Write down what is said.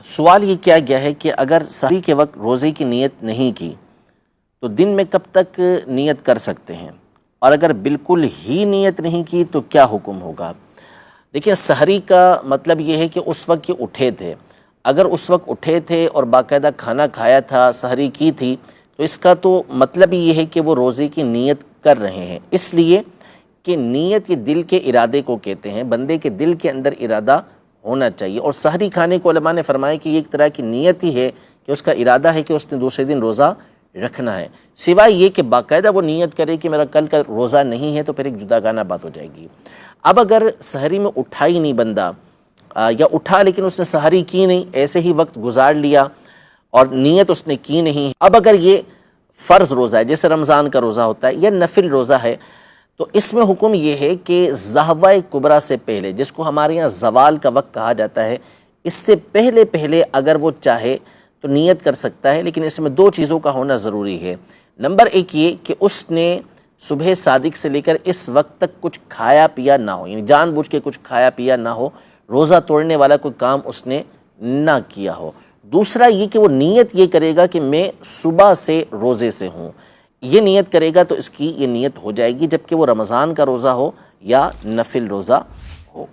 سوال یہ کیا گیا ہے کہ اگر سحری کے وقت روزے کی نیت نہیں کی تو دن میں کب تک نیت کر سکتے ہیں، اور اگر بالکل ہی نیت نہیں کی تو کیا حکم ہوگا؟ دیکھیں، سحری کا مطلب یہ ہے کہ اس وقت یہ اٹھے تھے، اگر اس وقت اٹھے تھے اور باقاعدہ کھانا کھایا تھا، سحری کی تھی، تو اس کا تو مطلب یہ ہے کہ وہ روزے کی نیت کر رہے ہیں، اس لیے کہ نیت یہ دل کے ارادے کو کہتے ہیں، بندے کے دل کے اندر ارادہ ہونا چاہیے، اور سحری کھانے کو علماء نے فرمایا کہ یہ ایک طرح کی نیت ہی ہے کہ اس کا ارادہ ہے کہ اس نے دوسرے دن روزہ رکھنا ہے، سوائے یہ کہ باقاعدہ وہ نیت کرے کہ میرا کل کا روزہ نہیں ہے تو پھر ایک جداگانہ بات ہو جائے گی۔ اب اگر سحری میں اٹھا ہی نہیں بندہ، یا اٹھا لیکن اس نے سحری کی نہیں، ایسے ہی وقت گزار لیا اور نیت اس نے کی نہیں، اب اگر یہ فرض روزہ ہے جیسے رمضان کا روزہ ہوتا ہے یا نفل روزہ ہے، تو اس میں حکم یہ ہے کہ ضحوہ کبریٰ سے پہلے، جس کو ہمارے یہاں زوال کا وقت کہا جاتا ہے، اس سے پہلے اگر وہ چاہے تو نیت کر سکتا ہے، لیکن اس میں دو چیزوں کا ہونا ضروری ہے۔ نمبر ایک یہ کہ اس نے صبح صادق سے لے کر اس وقت تک کچھ کھایا پیا نہ ہو، یعنی جان بوجھ کے کچھ کھایا پیا نہ ہو، روزہ توڑنے والا کوئی کام اس نے نہ کیا ہو۔ دوسرا یہ کہ وہ نیت یہ کرے گا کہ میں صبح سے روزے سے ہوں، یہ نیت کرے گا تو اس کی یہ نیت ہو جائے گی، جبکہ وہ رمضان کا روزہ ہو یا نفل روزہ ہو۔